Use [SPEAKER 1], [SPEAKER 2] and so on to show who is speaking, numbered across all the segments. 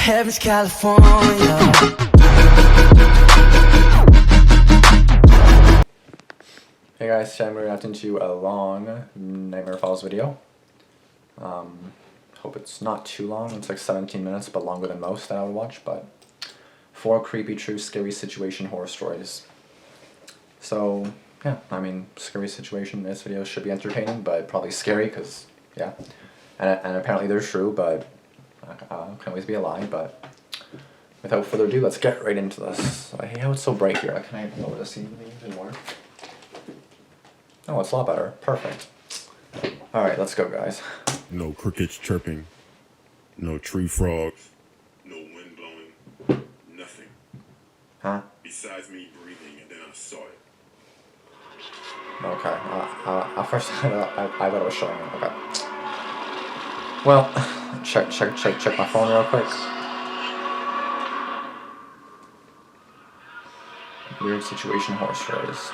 [SPEAKER 1] Heaven's California.
[SPEAKER 2] Hey guys, today we're reacting to a long Nightmare Falls video. Hope it's not too long. It's like 17 minutes, but longer than most that I would watch. But 4 creepy, true, scary situation horror stories. So yeah, I mean, scary situation. This video should be entertaining, but probably scary because yeah, and apparently they're true, but can always be a lie. But without further ado, let's get right into this. I hate how it's so bright here. Can I lower the ceiling even more? Oh, it's a lot better. Perfect. Alright, let's go, guys.
[SPEAKER 3] No crickets chirping, no tree frogs, no wind blowing, nothing.
[SPEAKER 2] Huh?
[SPEAKER 3] Besides me breathing, and then I saw it.
[SPEAKER 2] Okay. First, I thought it was showing it. Okay. Well, check my phone real quick. Weird situation horror stories.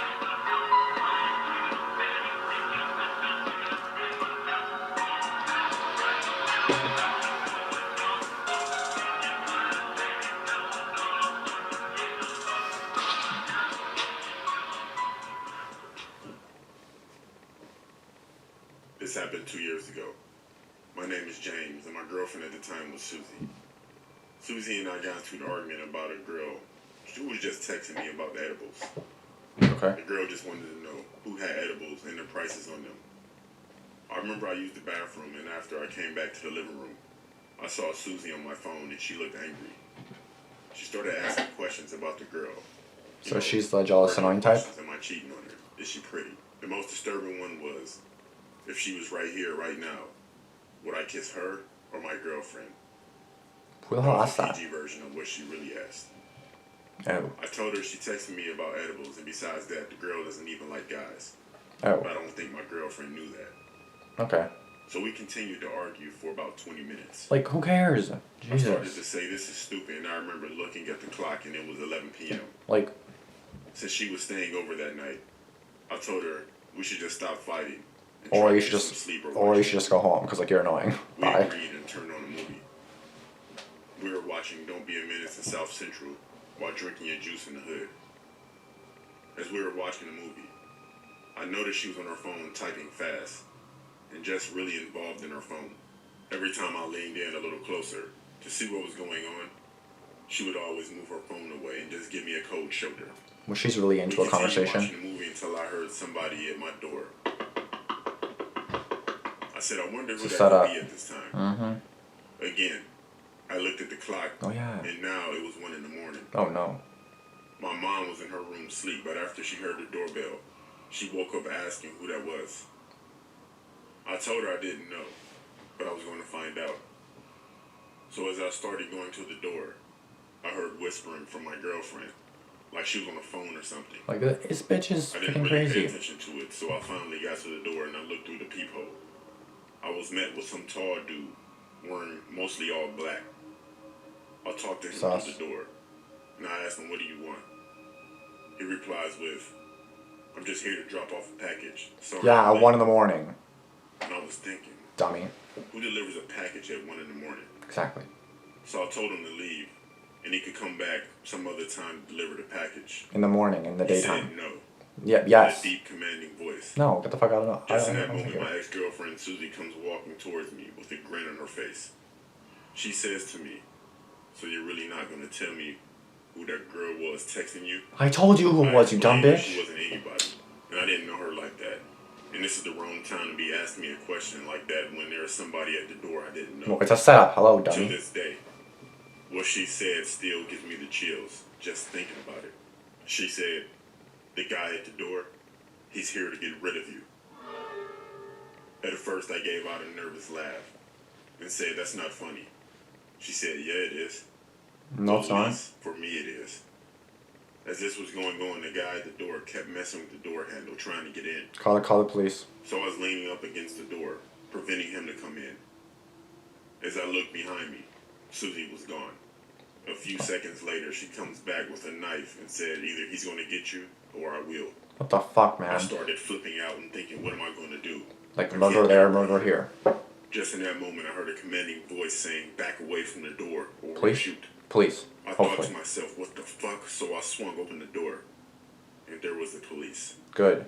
[SPEAKER 3] This happened 2 years ago. My name is James, and my girlfriend at the time was Susie. Susie and I got into an argument about a girl who was just texting me about the edibles.
[SPEAKER 2] Okay.
[SPEAKER 3] The girl just wanted to know who had edibles and the prices on them. I remember I used the bathroom, and after I came back to the living room, I saw Susie on my phone, and she looked angry. She started asking questions about the girl.
[SPEAKER 2] So she's the jealous, annoying type?
[SPEAKER 3] Am I cheating on her? Is she pretty? The most disturbing one was, if she was right here, right now, would I kiss her or my girlfriend?
[SPEAKER 2] Who the hell asked
[SPEAKER 3] That
[SPEAKER 2] that?
[SPEAKER 3] was a PG version of what she really asked.
[SPEAKER 2] Oh.
[SPEAKER 3] I told her she texted me about edibles, and besides that, the girl doesn't even like guys.
[SPEAKER 2] Oh.
[SPEAKER 3] But I don't think my girlfriend knew that.
[SPEAKER 2] Okay.
[SPEAKER 3] So we continued to argue for about 20 minutes.
[SPEAKER 2] Like, who cares?
[SPEAKER 3] I started to
[SPEAKER 2] Jesus.
[SPEAKER 3] say this is stupid, and I remember looking at the clock, and it was 11 p.m.
[SPEAKER 2] Like,
[SPEAKER 3] Since she was staying over that night, I told her we should just stop fighting. and
[SPEAKER 2] or
[SPEAKER 3] try to
[SPEAKER 2] you
[SPEAKER 3] get
[SPEAKER 2] should
[SPEAKER 3] some
[SPEAKER 2] just,
[SPEAKER 3] sleep
[SPEAKER 2] or you
[SPEAKER 3] watch.
[SPEAKER 2] should just go home because like you're annoying.
[SPEAKER 3] We
[SPEAKER 2] Bye.
[SPEAKER 3] agreed and turned on a movie. We were watching Don't Be a Menace in South Central while drinking a juice in the hood. As we were watching the movie, I noticed she was on her phone typing fast and just really involved in her phone. Every time I leaned in a little closer to see what was going on, she would always move her phone away and just give me a cold shoulder.
[SPEAKER 2] Well, she's really into
[SPEAKER 3] We
[SPEAKER 2] a
[SPEAKER 3] continued
[SPEAKER 2] conversation.
[SPEAKER 3] watching the movie until I heard somebody at my door. I said, I wonder who
[SPEAKER 2] It's a
[SPEAKER 3] that
[SPEAKER 2] setup.
[SPEAKER 3] could be at this time.
[SPEAKER 2] Mm-hmm.
[SPEAKER 3] Again, I looked at the clock,
[SPEAKER 2] Oh yeah.
[SPEAKER 3] and now it was 1 in the morning.
[SPEAKER 2] Oh no.
[SPEAKER 3] My mom was in her room asleep, but after she heard the doorbell, she woke up asking who that was. I told her I didn't know, but I was going to find out. So as I started going to the door, I heard whispering from my girlfriend, like she was on the phone or something.
[SPEAKER 2] Like, this bitch is
[SPEAKER 3] I didn't
[SPEAKER 2] freaking
[SPEAKER 3] really pay
[SPEAKER 2] crazy.
[SPEAKER 3] attention to it, so I finally got to the door and I looked through the peephole. I was met with some tall dude, wearing mostly all black. I talked to him
[SPEAKER 2] Sauce.
[SPEAKER 3] through the door, and I asked him, what do you want? He replies with, I'm just here to drop off a package. Sorry,
[SPEAKER 2] Yeah,
[SPEAKER 3] I'm
[SPEAKER 2] at 1 in
[SPEAKER 3] late."
[SPEAKER 2] the morning.
[SPEAKER 3] And I was thinking,
[SPEAKER 2] Dummy.
[SPEAKER 3] who delivers a package at 1 in the morning?
[SPEAKER 2] Exactly.
[SPEAKER 3] So I told him to leave, and he could come back some other time to deliver the package.
[SPEAKER 2] In the morning, in the
[SPEAKER 3] He
[SPEAKER 2] daytime.
[SPEAKER 3] said no.
[SPEAKER 2] Yeah,
[SPEAKER 3] In
[SPEAKER 2] yes.
[SPEAKER 3] a deep, commanding voice.
[SPEAKER 2] No, get the fuck out of the...
[SPEAKER 3] Just in
[SPEAKER 2] I
[SPEAKER 3] that
[SPEAKER 2] don't
[SPEAKER 3] moment,
[SPEAKER 2] think
[SPEAKER 3] my
[SPEAKER 2] it-
[SPEAKER 3] ex-girlfriend Susie comes walking towards me with a grin on her face. She says to me, so you're really not going to tell me who that girl was texting you?
[SPEAKER 2] I told you who it was, you dumb
[SPEAKER 3] explained that She
[SPEAKER 2] bitch.
[SPEAKER 3] wasn't anybody, and I didn't know her like that. And this is the wrong time to be asking me a question like that when there is somebody at the door I didn't know.
[SPEAKER 2] No, it's a setup. Hello,
[SPEAKER 3] To
[SPEAKER 2] dummy.
[SPEAKER 3] this day, what she said still gives me the chills just thinking about it. She said, the guy at the door, he's here to get rid of you. At first, I gave out a nervous laugh and said, that's not funny. She said, yeah, it is.
[SPEAKER 2] No, it's
[SPEAKER 3] Well, at
[SPEAKER 2] not.
[SPEAKER 3] least for me, it is. As this was going on, the guy at the door kept messing with the door handle, trying to get in.
[SPEAKER 2] Call the police.
[SPEAKER 3] So I was leaning up against the door, preventing him to come in. As I looked behind me, Susie was gone. A few seconds later, she comes back with a knife and said, either he's going to get you or I will.
[SPEAKER 2] What the fuck,
[SPEAKER 3] I
[SPEAKER 2] man?
[SPEAKER 3] started flipping out and thinking, what am I going to do?
[SPEAKER 2] Like,
[SPEAKER 3] I
[SPEAKER 2] murder
[SPEAKER 3] can't
[SPEAKER 2] there,
[SPEAKER 3] get her.
[SPEAKER 2] murder here.
[SPEAKER 3] Just in that moment, I heard a commanding voice saying, "Back away from the door, or we'll
[SPEAKER 2] Please?
[SPEAKER 3] shoot."
[SPEAKER 2] Please.
[SPEAKER 3] I thought
[SPEAKER 2] Hopefully.
[SPEAKER 3] to myself, what the fuck? So I swung open the door, and there was the police.
[SPEAKER 2] Good.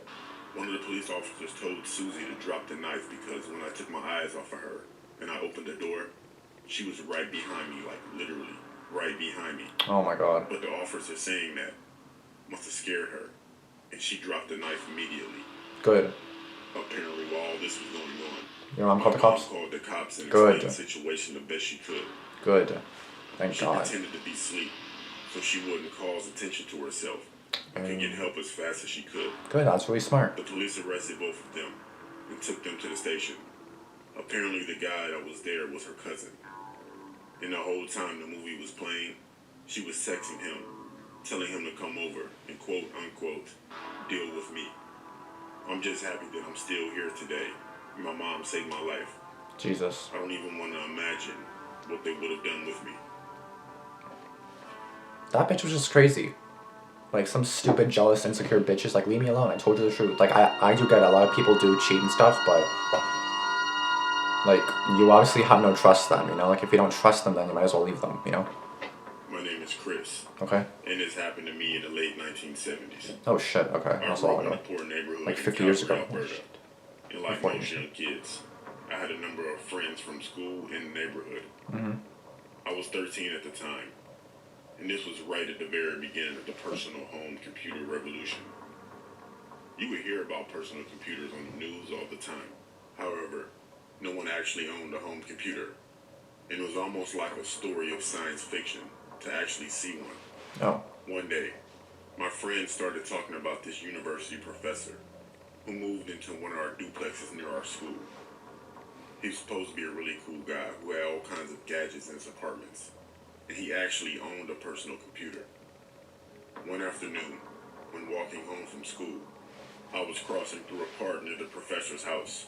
[SPEAKER 3] One of the police officers told Susie to drop the knife because when I took my eyes off of her and I opened the door, she was right behind me, like literally right behind me.
[SPEAKER 2] Oh my god.
[SPEAKER 3] But the officer saying that must have scared her, and she dropped the knife immediately.
[SPEAKER 2] Good.
[SPEAKER 3] Apparently, while all this was going on,
[SPEAKER 2] Your mom called the cops?
[SPEAKER 3] called the cops and
[SPEAKER 2] Good.
[SPEAKER 3] explained the situation the best she could.
[SPEAKER 2] Good. Thank
[SPEAKER 3] She
[SPEAKER 2] God.
[SPEAKER 3] pretended to be asleep so she wouldn't cause attention to herself and could get help as fast as she could.
[SPEAKER 2] Good, that's really smart.
[SPEAKER 3] The police arrested both of them and took them to the station. Apparently, the guy that was there was her cousin. And the whole time the movie was playing, she was texting him, telling him to come over and quote unquote, deal with me. I'm just happy that I'm still here today. My mom saved my life.
[SPEAKER 2] Jesus.
[SPEAKER 3] I don't even want to imagine what they would have done with me.
[SPEAKER 2] That bitch was just crazy. Like, some stupid, jealous, insecure bitches. Like, leave me alone. I told you the truth. Like, I do get it. A lot of people do cheat and stuff, but... Like, you obviously have no trust them, you know? Like, if you don't trust them, then you might as well leave them, you know?
[SPEAKER 3] My name is Chris.
[SPEAKER 2] Okay.
[SPEAKER 3] And this happened to me in the late 1970s.
[SPEAKER 2] Oh, shit. Okay.
[SPEAKER 3] I
[SPEAKER 2] That's a
[SPEAKER 3] grew
[SPEAKER 2] while
[SPEAKER 3] up in a
[SPEAKER 2] ago.
[SPEAKER 3] poor neighborhood
[SPEAKER 2] Like
[SPEAKER 3] in
[SPEAKER 2] 50 years
[SPEAKER 3] Calgary,
[SPEAKER 2] ago.
[SPEAKER 3] Alberta. And like
[SPEAKER 2] 40
[SPEAKER 3] most
[SPEAKER 2] years
[SPEAKER 3] young kids, I had a number of friends from school in the neighborhood.
[SPEAKER 2] Mm-hmm.
[SPEAKER 3] I was 13 at the time, and this was right at the very beginning of the personal home computer revolution. You would hear about personal computers on the news all the time. However, no one actually owned a home computer, and it was almost like a story of science fiction to actually see one.
[SPEAKER 2] Oh.
[SPEAKER 3] One day, my friends started talking about this university professor who moved into one of our duplexes near our school. He was supposed to be a really cool guy who had all kinds of gadgets in his apartments, and he actually owned a personal computer. One afternoon, when walking home from school, I was crossing through a part near the professor's house.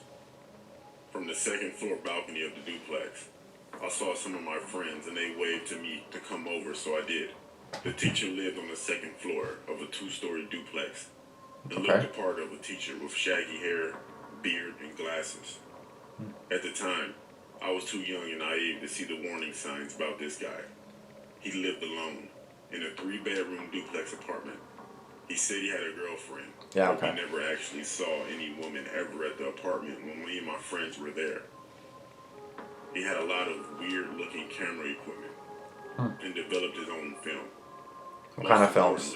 [SPEAKER 3] From the second floor balcony of the duplex, I saw some of my friends and they waved to me to come over, so I did. The teacher lived on the second floor of a 2-story duplex and looked the part of a teacher with shaggy hair, beard, and glasses. At the time, I was too young and naive to see the warning signs about this guy. He lived alone in a 3-bedroom duplex apartment. He said he had a girlfriend, but we never actually saw any woman ever at the apartment when me and my friends were there. He had a lot of weird-looking camera equipment and developed his own film.
[SPEAKER 2] What kind of films?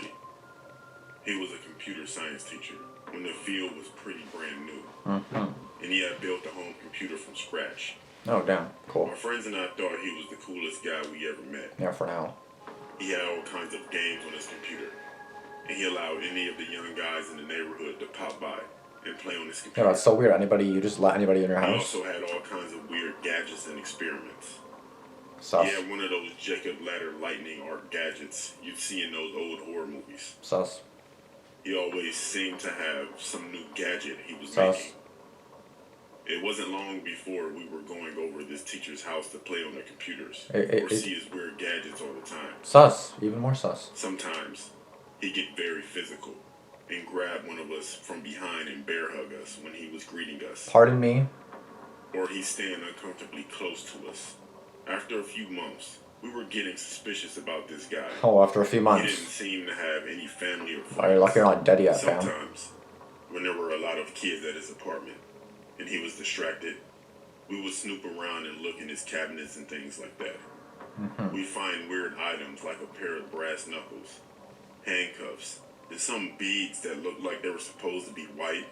[SPEAKER 3] He was a computer science teacher when the field was pretty brand new.
[SPEAKER 2] Mm-hmm.
[SPEAKER 3] And he had built a home computer from scratch.
[SPEAKER 2] Oh, damn. Cool.
[SPEAKER 3] My friends and I thought he was the coolest guy we ever met.
[SPEAKER 2] Yeah, for now.
[SPEAKER 3] He had all kinds of games on his computer. And he allowed any of the young guys in the neighborhood to pop by and play on his computer.
[SPEAKER 2] Yeah, that's so weird. You just let anybody in your
[SPEAKER 3] He
[SPEAKER 2] house?
[SPEAKER 3] also had all kinds of weird gadgets and experiments.
[SPEAKER 2] Sus.
[SPEAKER 3] He had one of those Jacob Ladder lightning arc gadgets you'd see in those old horror movies.
[SPEAKER 2] Sus.
[SPEAKER 3] He always seemed to have some new gadget he was
[SPEAKER 2] Sus.
[SPEAKER 3] making. It wasn't long before we were going over this teacher's house to play on their computers or see his weird gadgets all the time.
[SPEAKER 2] Sus. Even more sus.
[SPEAKER 3] Sometimes he'd get very physical and grab one of us from behind and bear hug us when he was greeting us.
[SPEAKER 2] Pardon me?
[SPEAKER 3] Or he'd stand uncomfortably close to us. After a few months, we were getting suspicious about this guy.
[SPEAKER 2] Oh, after a few
[SPEAKER 3] He
[SPEAKER 2] months.
[SPEAKER 3] didn't seem to have any family or friends.
[SPEAKER 2] Are you lucky you're not dead yet, fam?
[SPEAKER 3] Sometimes, when there were a lot of kids at his apartment and he was distracted, we would snoop around and look in his cabinets and things like that.
[SPEAKER 2] Mm-hmm.
[SPEAKER 3] We'd find weird items like a pair of brass knuckles, handcuffs, and some beads that looked like they were supposed to be white,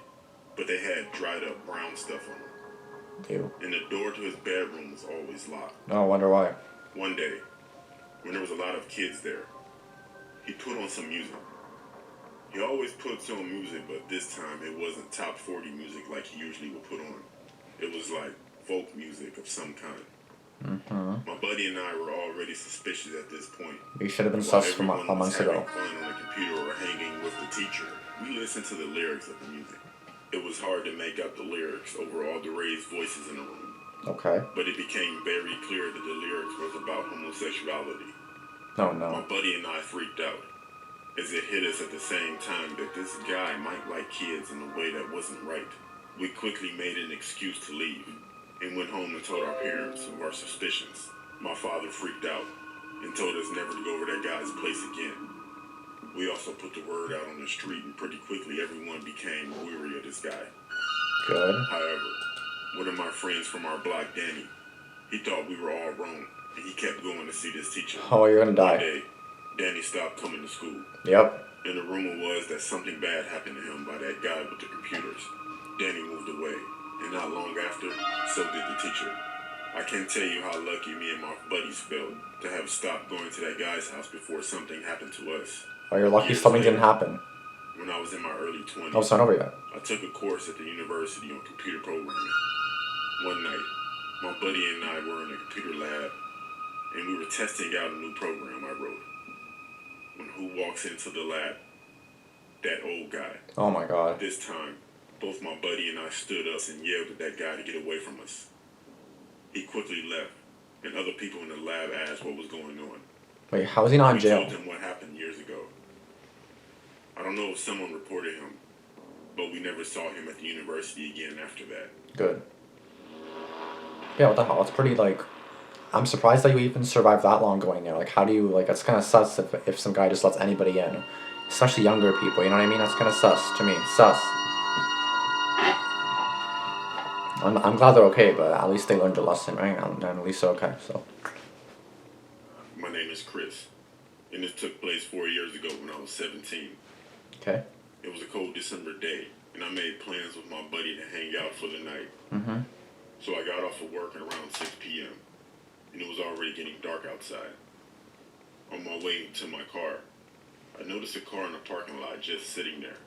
[SPEAKER 3] but they had dried up brown stuff on them.
[SPEAKER 2] Ew.
[SPEAKER 3] And the door to his bedroom was always locked.
[SPEAKER 2] Oh, I wonder why.
[SPEAKER 3] One day, when there was a lot of kids there, he put on some music. He always puts on music, but this time it wasn't top 40 music like he usually would put on. It was like folk music of some kind.
[SPEAKER 2] Mm-hmm.
[SPEAKER 3] My buddy and I were already suspicious at this point.
[SPEAKER 2] You should have been
[SPEAKER 3] While
[SPEAKER 2] sus from a
[SPEAKER 3] everyone
[SPEAKER 2] month
[SPEAKER 3] was having
[SPEAKER 2] ago.
[SPEAKER 3] fun on the computer or hanging with the teacher, we listened to the lyrics of the music. It was hard to make out the lyrics over all the raised voices in the room.
[SPEAKER 2] Okay.
[SPEAKER 3] But it became very clear that the lyrics was about homosexuality.
[SPEAKER 2] Oh,
[SPEAKER 3] My
[SPEAKER 2] no.
[SPEAKER 3] buddy and I freaked out, as it hit us at the same time that this guy might like kids in a way that wasn't right. We quickly made an excuse to leave, and went home and told our parents of our suspicions. My father freaked out and told us never to go over that guy's place again. We also put the word out on the street, and pretty quickly everyone became weary of this guy.
[SPEAKER 2] Good.
[SPEAKER 3] However, one of my friends from our block, Danny, he thought we were all wrong, and he kept going to see this teacher.
[SPEAKER 2] Oh, you're gonna die.
[SPEAKER 3] One day, Danny stopped coming to school.
[SPEAKER 2] Yep.
[SPEAKER 3] And the rumor was that something bad happened to him by that guy with the computers. Danny moved away, and not long after, so did the teacher. I can't tell you how lucky me and my buddies felt to have stopped going to that guy's house before something happened to us.
[SPEAKER 2] Oh, you're lucky
[SPEAKER 3] Years
[SPEAKER 2] something
[SPEAKER 3] later,
[SPEAKER 2] didn't happen.
[SPEAKER 3] When I was in my early 20s,
[SPEAKER 2] Oh, it's not over yet.
[SPEAKER 3] I took a course at the university on computer programming. One night, my buddy and I were in a computer lab, and we were testing out a new program I wrote. When who walks into the lab? That old guy.
[SPEAKER 2] Oh my god.
[SPEAKER 3] This time, both my buddy and I stood up and yelled at that guy to get away from us. He quickly left, and other people in the lab asked what was going on.
[SPEAKER 2] Wait, how is he not in
[SPEAKER 3] We
[SPEAKER 2] jail?
[SPEAKER 3] told them what happened years ago. I don't know if someone reported him, but we never saw him at the university again after that.
[SPEAKER 2] Good. Yeah, what the hell? It's pretty, like... I'm surprised that you even survived that long going there. Like, how do you... Like, it's kind of sus if some guy just lets anybody in. Especially younger people, you know what I mean? That's kind of sus to me. Sus. I'm glad they're okay, but at least they learned a lesson, right? And at least they're okay, so...
[SPEAKER 3] My name is Chris, and this took place 4 years ago when I was 17.
[SPEAKER 2] Okay.
[SPEAKER 3] It was a cold December day, and I made plans with my buddy to hang out for the night.
[SPEAKER 2] Mm-hmm.
[SPEAKER 3] So I got off of work at around 6 p.m., and it was already getting dark outside. On my way to my car, I noticed a car in the parking lot just sitting there.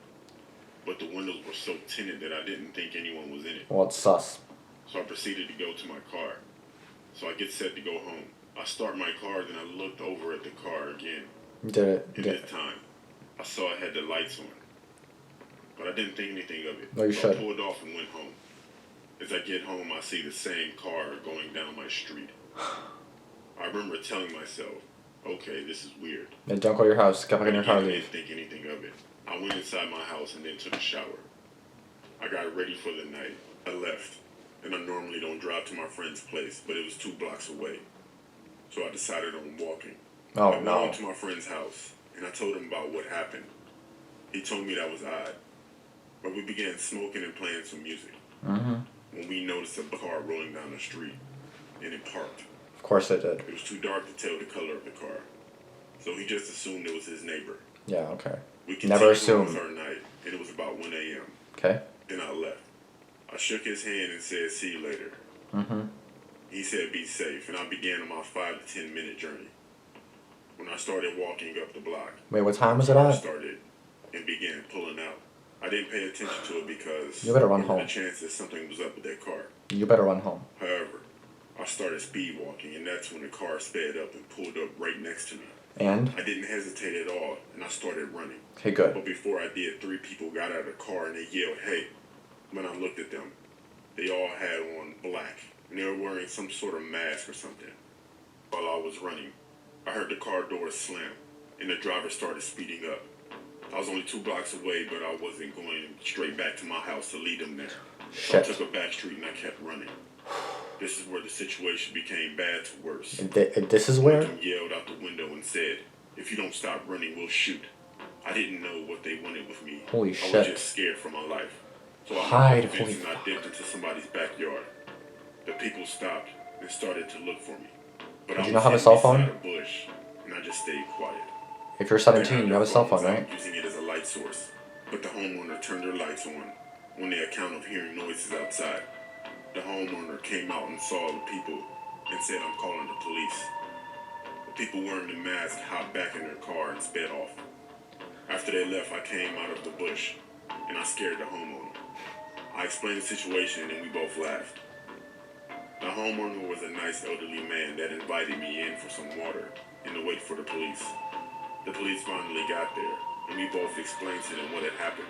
[SPEAKER 3] But the windows were so tinted that I didn't think anyone was in it.
[SPEAKER 2] Well, it's sus.
[SPEAKER 3] So I proceeded to go to my car. So I get set to go home. I start my car, then I looked over at the car again.
[SPEAKER 2] Did it?
[SPEAKER 3] And this time, I saw it had the lights on. But I didn't think anything of it.
[SPEAKER 2] No, you
[SPEAKER 3] so
[SPEAKER 2] should.
[SPEAKER 3] I pulled off and went home. As I get home, I see the same car going down my street. I remember telling myself, okay, this is weird.
[SPEAKER 2] Yeah, don't go to your house. Get back in your car
[SPEAKER 3] I
[SPEAKER 2] and
[SPEAKER 3] didn't
[SPEAKER 2] leave.
[SPEAKER 3] think anything of it. I went inside my house and then took a shower. I got ready for the night. I left. And I normally don't drive to my friend's place, but it was 2 blocks away. So I decided on walking.
[SPEAKER 2] Oh,
[SPEAKER 3] I
[SPEAKER 2] no.
[SPEAKER 3] went to my friend's house, and I told him about what happened. He told me that was odd. But we began smoking and playing some music.
[SPEAKER 2] Mm-hmm.
[SPEAKER 3] When we noticed a car rolling down the street, and it parked.
[SPEAKER 2] Of course it did.
[SPEAKER 3] It was too dark to tell the color of the car. So he just assumed it was his neighbor.
[SPEAKER 2] Yeah, okay.
[SPEAKER 3] We
[SPEAKER 2] Never
[SPEAKER 3] continued
[SPEAKER 2] assume.
[SPEAKER 3] on with our night, and it was about 1 a.m.
[SPEAKER 2] Okay.
[SPEAKER 3] Then I left. I shook his hand and said, see you later.
[SPEAKER 2] Mm-hmm.
[SPEAKER 3] He said, be safe, and I began on my 5 to 10 minute journey. When I started walking up the block,
[SPEAKER 2] Wait, what time was it
[SPEAKER 3] I
[SPEAKER 2] at?
[SPEAKER 3] started and began pulling out. I didn't pay attention to it because
[SPEAKER 2] You better run
[SPEAKER 3] there was
[SPEAKER 2] home.
[SPEAKER 3] a chance that something was up with that car.
[SPEAKER 2] You better run home.
[SPEAKER 3] However, I started speed walking, and that's when the car sped up and pulled up right next to me.
[SPEAKER 2] And?
[SPEAKER 3] I didn't hesitate at all, and I started running.
[SPEAKER 2] Okay, good.
[SPEAKER 3] But before I did, 3 people got out of the car and they yelled, hey. When I looked at them, they all had on black, and they were wearing some sort of mask or something. While I was running, I heard the car door slam, and the driver started speeding up. I was only 2 blocks away, but I wasn't going straight back to my house to lead them there. So I
[SPEAKER 2] Shit.
[SPEAKER 3] took a back street and I kept running. This is where the situation became bad to worse.
[SPEAKER 2] This is
[SPEAKER 3] One
[SPEAKER 2] where?
[SPEAKER 3] of them yelled out the window and said, if you don't stop running, we'll shoot. I didn't know what they wanted with me.
[SPEAKER 2] Holy
[SPEAKER 3] I
[SPEAKER 2] shit.
[SPEAKER 3] was just scared for my life. So I
[SPEAKER 2] Hide,
[SPEAKER 3] hopped the fence
[SPEAKER 2] holy
[SPEAKER 3] and I dipped into somebody's backyard. The people stopped and started to look for me. But
[SPEAKER 2] Did
[SPEAKER 3] I
[SPEAKER 2] you
[SPEAKER 3] was
[SPEAKER 2] not have a
[SPEAKER 3] hidden
[SPEAKER 2] cell phone?
[SPEAKER 3] beside a bush, and I just stayed quiet.
[SPEAKER 2] If you're 17, you have a cell phone, right?
[SPEAKER 3] Using it as a light source. But the homeowner turned their lights on on the account of hearing noises outside. The homeowner came out and saw the people and said, I'm calling the police. The people wearing the mask hopped back in their car and sped off. After they left, I came out of the bush and I scared the homeowner. I explained the situation and we both laughed. The homeowner was a nice elderly man that invited me in for some water in the wait for the police. The police finally got there, and we both explained to them what had happened.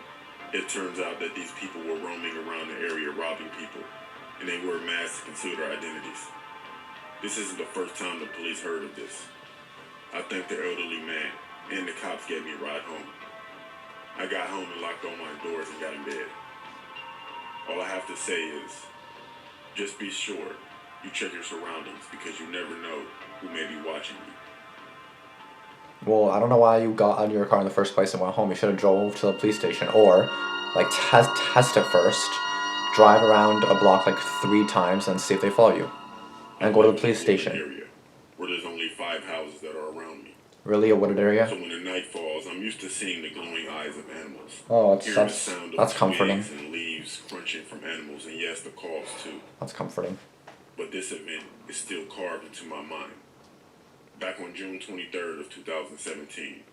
[SPEAKER 3] It turns out that these people were roaming around the area robbing people, and they wore masks to conceal their identities. This isn't the first time the police heard of this. I thanked the elderly man, and the cops gave me a ride home. I got home and locked all my doors and got in bed. All I have to say is, Just be sure you check your surroundings because you never know who may be watching you.
[SPEAKER 2] Well, I don't know why you got out of your car in the first place and went home. You should have drove to the police station, or like test it first, drive around a block like 3 times and see if they follow you, and go to the police station.
[SPEAKER 3] Area where there's only 5 houses that are around me.
[SPEAKER 2] Really, a wooded area?
[SPEAKER 3] So when the night falls, I'm used to seeing the glowing eyes of animals.
[SPEAKER 2] Oh,
[SPEAKER 3] hearing the sound of
[SPEAKER 2] that's comforting.
[SPEAKER 3] twigs and leaves crunching from animals, and yes, the calls too.
[SPEAKER 2] That's comforting.
[SPEAKER 3] But this event is still carved into my mind. Back on June 23rd of 2017,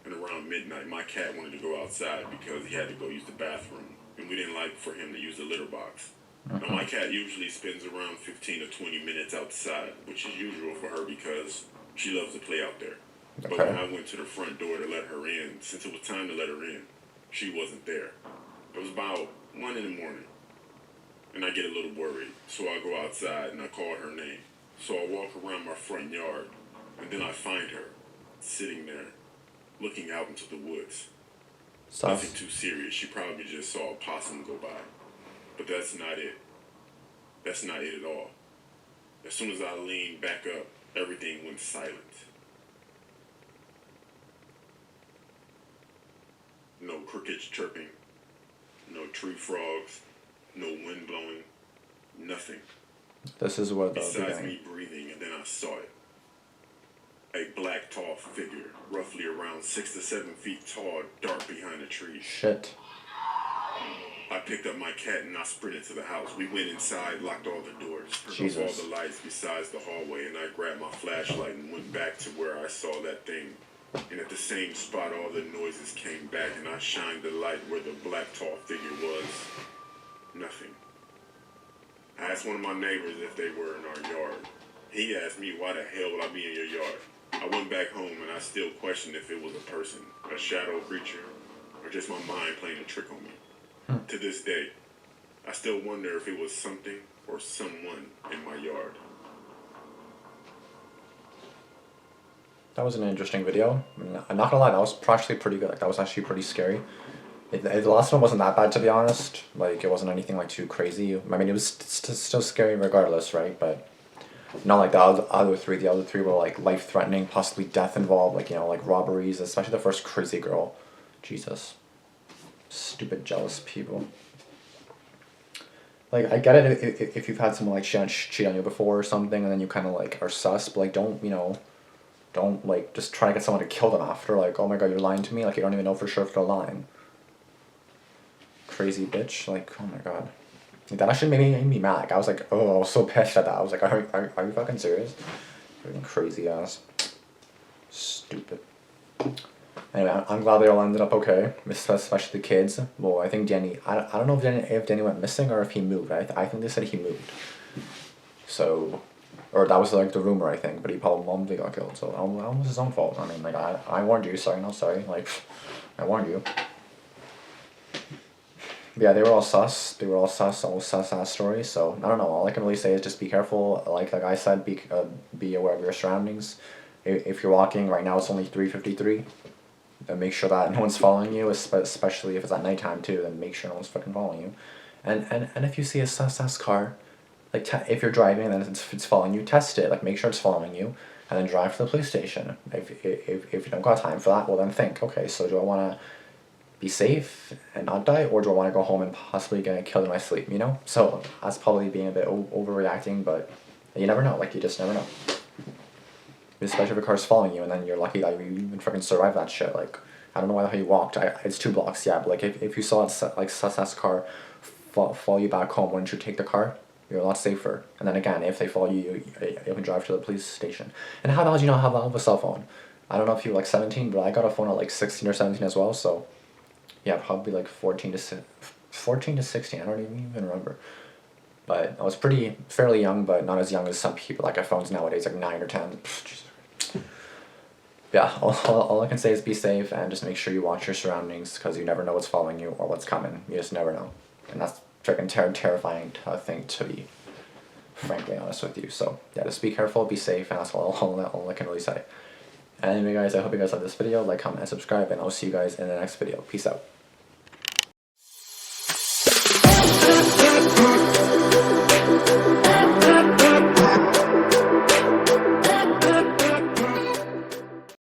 [SPEAKER 3] and around midnight, my cat wanted to go outside because he had to go use the bathroom, and we didn't like for him to use the litter box. Now, my cat usually spends around 15 to 20 minutes outside, which is usual for her because she loves to play out there.
[SPEAKER 2] Okay.
[SPEAKER 3] But when I went to the front door to let her in, since it was time to let her in, she wasn't there. It was about 1 in the morning, and I get a little worried, so I go outside and I call her name. So I walk around my front yard, and then I find her sitting there, looking out into the woods. Nothing too serious. She probably just saw a possum go by. But that's not it. That's not it at all. As soon as I leaned back up, everything went silent. No crickets chirping, no tree frogs, no wind blowing, nothing.
[SPEAKER 2] This is what
[SPEAKER 3] besides me breathing, and then I saw it. A black, tall figure, roughly around 6 to 7 feet tall, dark behind the trees.
[SPEAKER 2] Shit.
[SPEAKER 3] I picked up my cat and I sprinted to the house. We went inside, locked all the doors, turned off all the lights besides the hallway, and I grabbed my flashlight and went back to where I saw that thing. And at the same spot, all the noises came back, and I shined the light where the black, tall figure was. Nothing. I asked one of my neighbors if they were in our yard. He asked me, why the hell would I be in your yard? I went back home, and I still questioned if it was a person, a shadow creature, or just my mind playing a trick on me. To this day, I still wonder if it was something or someone in my yard.
[SPEAKER 2] That was an interesting video. I'm not gonna lie, that was actually pretty good. Like, that was actually pretty scary. The last one wasn't that bad, to be honest. Like, it wasn't anything like too crazy. I mean, it was still scary regardless, right? But not like the other three. The other three were like life-threatening, possibly death involved, like, you know, like robberies, especially the first crazy girl. Jesus. Stupid jealous people. Like, I get it if you've had someone like cheat on you before or something, and then you kind of like are sus, but like, don't like just try to get someone to kill them after. Like, oh my god, you're lying to me. Like, you don't even know for sure if they're lying. Crazy bitch. Like, oh my god. That actually made me mad. Like, I was like, oh, I was so pissed at that. I was like, are you fucking serious? Freaking crazy ass. Stupid. Anyway, I'm glad they all ended up okay, especially the kids. Well, I think Danny, I don't know if Danny went missing or if he moved. I think they said he moved. So, or that was like the rumor, I think, but he probably got killed. So that was his own fault. I mean, like, I warned you, sorry, not sorry. Like, I warned you. But yeah, they were all sus, all sus-ass stories. So, I don't know, all I can really say is just be careful. Like I said, be aware of your surroundings. If you're walking, right now it's only 3:53. And make sure that no one's following you, especially if it's at nighttime too. Then make sure no one's fucking following you, and if you see a sus car, like if you're driving and then it's following you, test it. Like, make sure it's following you, and then drive to the police station. If you don't got time for that, well then think, okay, so do I want to be safe and not die, or do I want to go home and possibly get killed in my sleep? You know, so that's probably being a bit overreacting, but you never know. Like, you just never know. Especially if a car's following you, and then you're lucky that you even freaking survived that shit. Like, I don't know why the hell you walked. It's 2 blocks, yeah, but like, if you saw it, like, sus car follow you back home, wouldn't you take the car? You're a lot safer. And then again, if they follow you, you can drive to the police station. And how the hell do you not have a cell phone? I don't know if you were like 17, but I got a phone at like 16 or 17 as well, so yeah, probably like 14 to 16, I don't even remember. But I was fairly young, but not as young as some people that got phones nowadays, like 9 or 10. Jesus. Yeah, all I can say is be safe and just make sure you watch your surroundings, because you never know what's following you or what's coming. You just never know. And that's freaking terrifying thing to be frankly honest with you. So yeah, just be careful, be safe, and that's all I can really say. Anyway guys, I hope you guys liked this video. Like, comment, and subscribe, and I'll see you guys in the next video. Peace out.